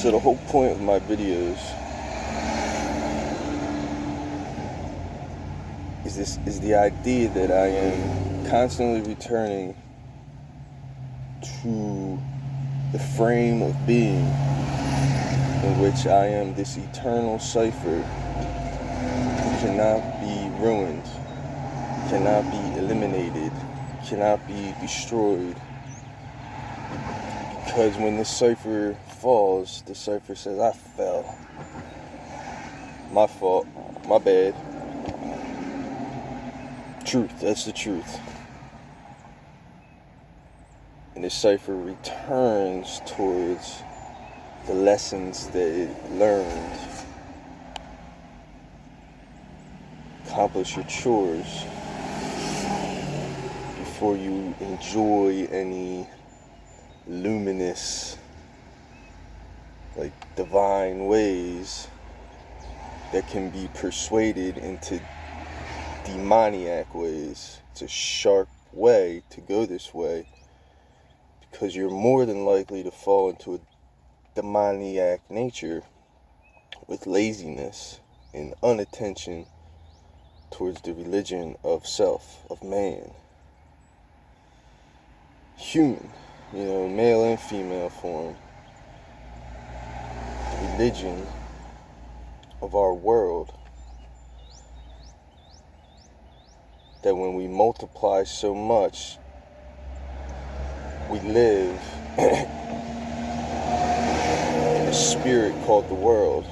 So the whole point of my videos is the idea that I am constantly returning to the frame of being in which I am this eternal cipher who cannot be ruined, cannot be eliminated, cannot be destroyed. Because when this cipher falls, the cipher says, I fell. My fault. My bad. Truth. That's the truth. And the cipher returns towards the lessons that it learned. Accomplish your chores before you enjoy any luminous, divine ways that can be persuaded into demoniac ways. It's a sharp way to go this way, because you're more than likely to fall into a demoniac nature with laziness and unattention towards the religion of self, of man. Human, male and female form. The religion of our world. That when we multiply so much, we live in a spirit called the world.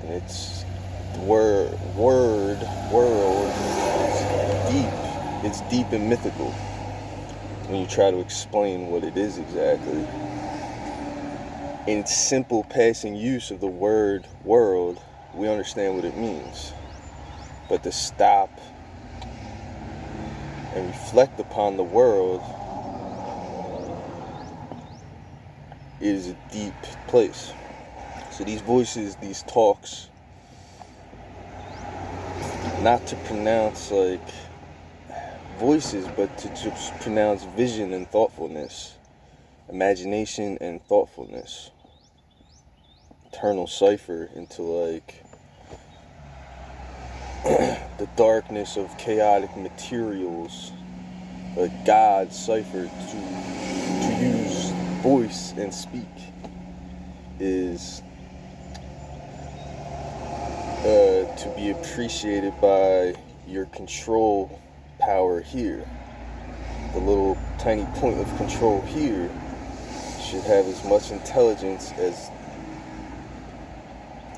And it's the world is deep. It's deep and mythical when you try to explain what it is exactly. In simple passing use of the word world, we understand what it means. But to stop and reflect upon the world is a deep place. So these voices, these talks, not to pronounce voices, but to just pronounce vision and thoughtfulness, imagination and thoughtfulness, eternal cipher into the darkness of chaotic materials, a God cipher to use voice and speak is to be appreciated by your control power here. The little tiny point of control here should have as much intelligence as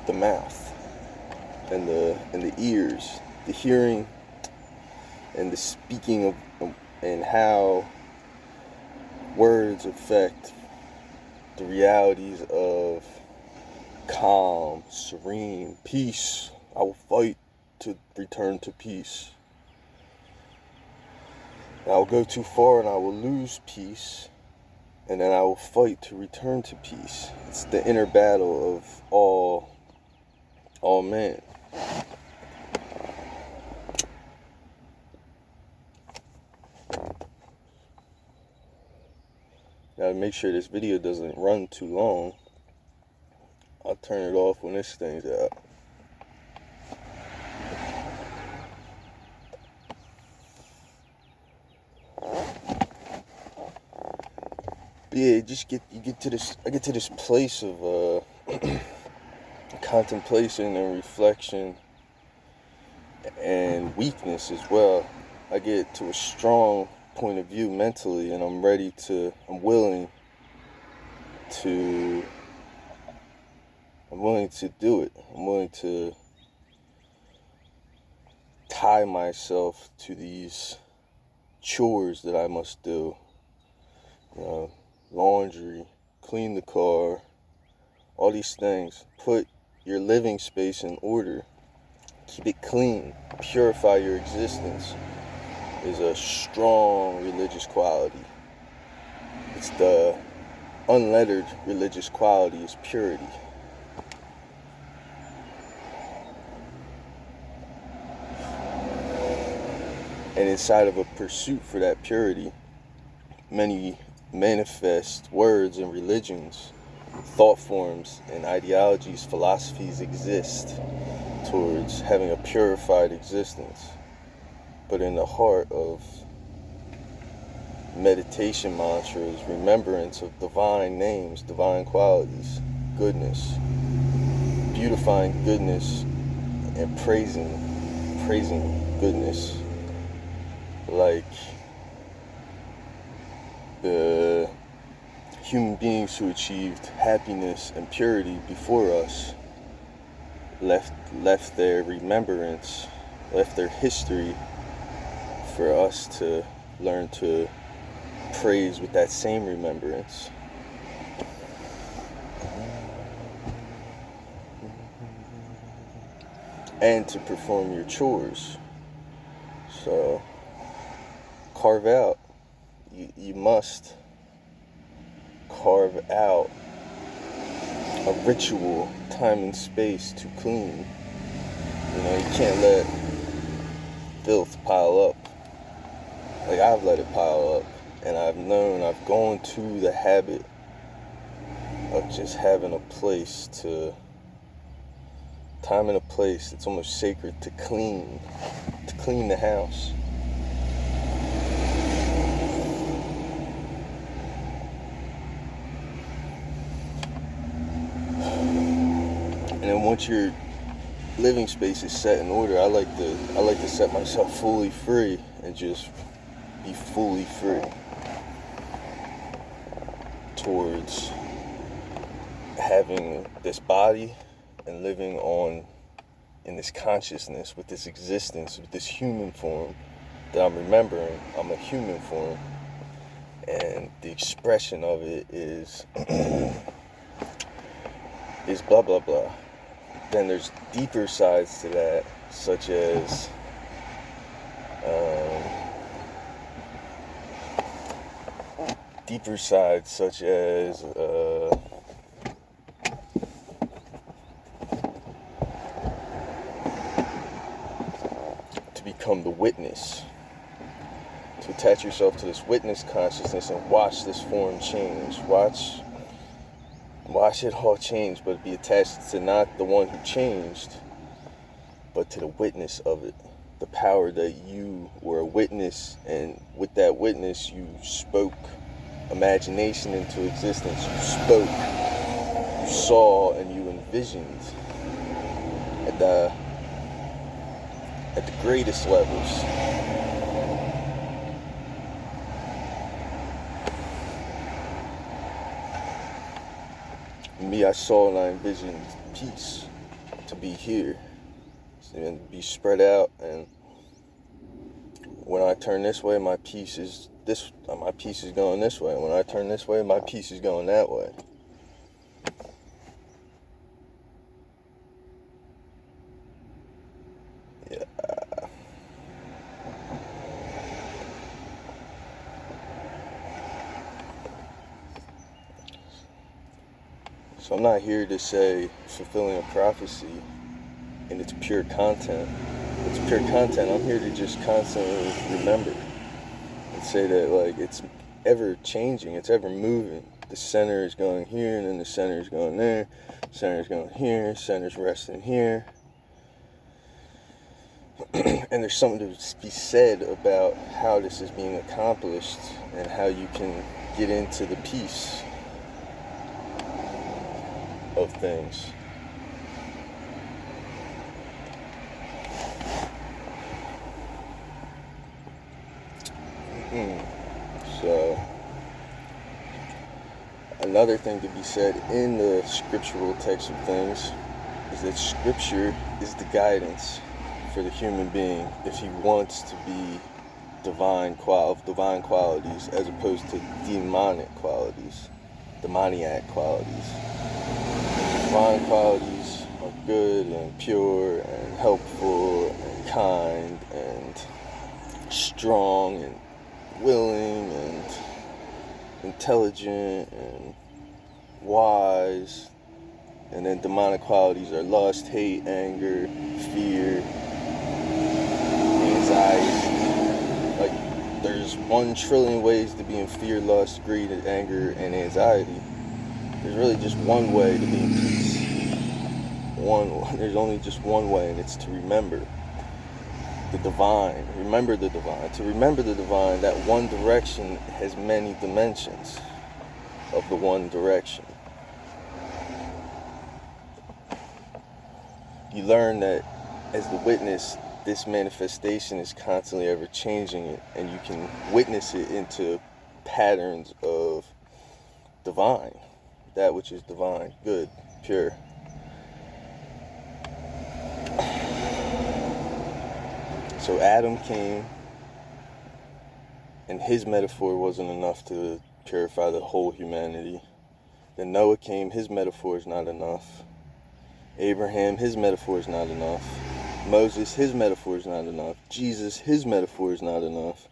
the mouth and the ears, the hearing and the speaking of, and how words affect the realities of calm, serene, peace. I will fight to return to peace. I will go too far and I will lose peace, and then I will fight to return to peace. It's the inner battle of all men. Now, to make sure this video doesn't run too long, I'll turn it off when this thing's out. But yeah, I get to this place of contemplation and reflection and weakness as well. I get to a strong point of view mentally, and I'm willing to do it. I'm willing to tie myself to these chores that I must do. Laundry, clean the car, all these things. Put your living space in order. Keep it clean. Purify your existence is a strong religious quality. It's the unlettered religious quality is purity. And inside of a pursuit for that purity, many manifest words and religions thought forms and ideologies, philosophies exist towards having a purified existence. But in the heart of meditation mantras, remembrance of divine names, divine qualities, goodness, beautifying goodness, and praising goodness, like the human beings who achieved happiness and purity before us left their remembrance, left their history for us to learn to praise with that same remembrance. And to perform your chores. So carve out, you must carve out a ritual, time and space to clean. You know, you can't let filth pile up. Like, I've let it pile up, and I've gone to the habit of just having a place to, time and a place that's almost sacred to clean the house. And then once your living space is set in order, I like to set myself fully free and just be fully free towards having this body and living on in this consciousness, with this existence, with this human form that I'm remembering. I'm a human form, and the expression of it is is blah blah blah. Then there's deeper sides to that, such as to become the witness, to attach yourself to this witness consciousness and watch this form change, watch it all change, but be attached to not the one who changed, but to the witness of it, the power that you were a witness, and with that witness you spoke imagination into existence. You spoke, you saw, and you envisioned at the greatest levels. Me, I saw and I envisioned peace to be here and be spread out, and when I turn this way, my peace is going this way. When I turn this way, my peace is going that way. Yeah. So I'm not here to say fulfilling a prophecy in its pure content. It's pure content. I'm here to just constantly remember and say that, like, it's ever changing, it's ever moving. The center is going here, and then the center is going there, center is going here, center's resting here. And there's something to be said about how this is being accomplished and how you can get into the peace of things. So, another thing to be said in the scriptural text of things is that scripture is the guidance for the human being if he wants to be divine qualities, as opposed to demoniac qualities. Divine qualities are good and pure and helpful and kind and strong and willing and intelligent and wise. And then demonic qualities are lust, hate, anger, fear, anxiety. Like, there's 1 trillion ways to be in fear, lust, greed, anger, and anxiety. There's really just one way to be in peace. There's only just one way, and it's to remember the divine. Remember the divine. To remember the divine, that one direction has many dimensions of the one direction. You learn that as the witness, this manifestation is constantly ever changing, and you can witness it into patterns of divine, that which is divine, good, pure. So Adam came, and his metaphor wasn't enough to purify the whole humanity. Then Noah came, his metaphor is not enough. Abraham, his metaphor is not enough. Moses, his metaphor is not enough. Jesus, his metaphor is not enough.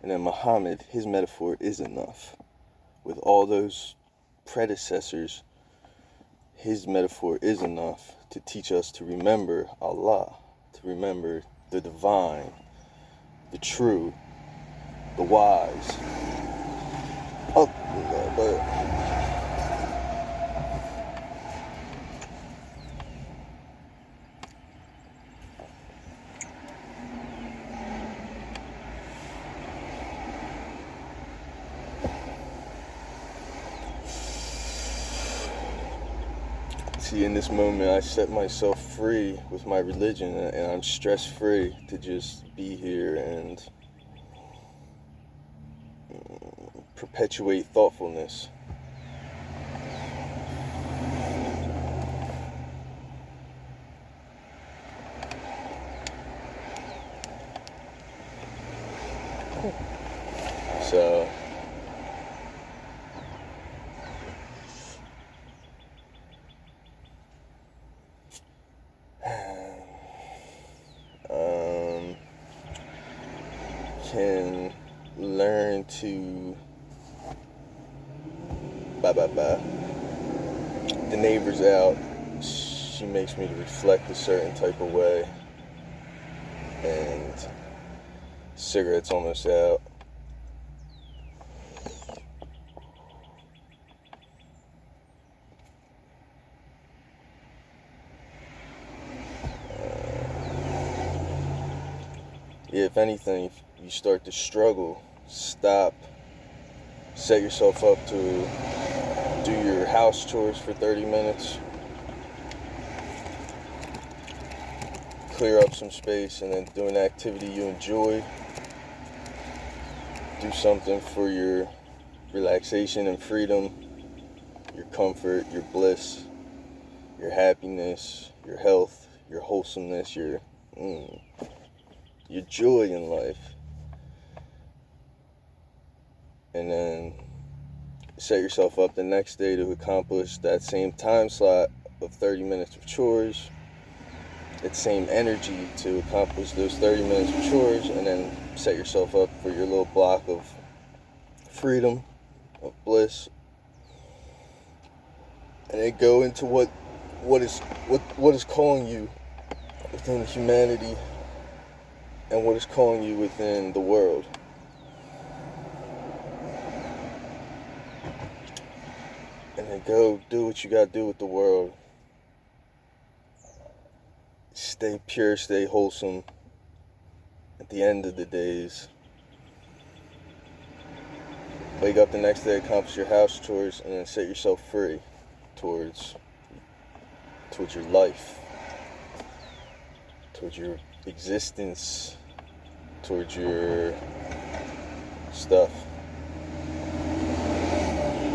And then Muhammad, his metaphor is enough. With all those predecessors, his metaphor is enough to teach us to remember Allah, to remember the divine, the true, the wise. Oh, but see, in this moment, I set myself free with my religion, and I'm stress-free to just be here and perpetuate thoughtfulness. So can learn to the neighbor's out. She makes me to reflect a certain type of way, and cigarette's almost out. Yeah, if anything, if you start to struggle, stop, set yourself up to do your house chores for 30 minutes, clear up some space, and then do an activity you enjoy. Do something for your relaxation and freedom, your comfort, your bliss, your happiness, your health, your wholesomeness, your joy in life. And then set yourself up the next day to accomplish that same time slot of 30 minutes of chores, that same energy to accomplish those 30 minutes of chores, and then set yourself up for your little block of freedom, of bliss, and then go into what is calling you within humanity, and what is calling you within the world. And then go do what you gotta do with the world. Stay pure, stay wholesome at the end of the days. Wake up the next day, accomplish your house chores, and then set yourself free towards your life, towards your existence, towards your stuff.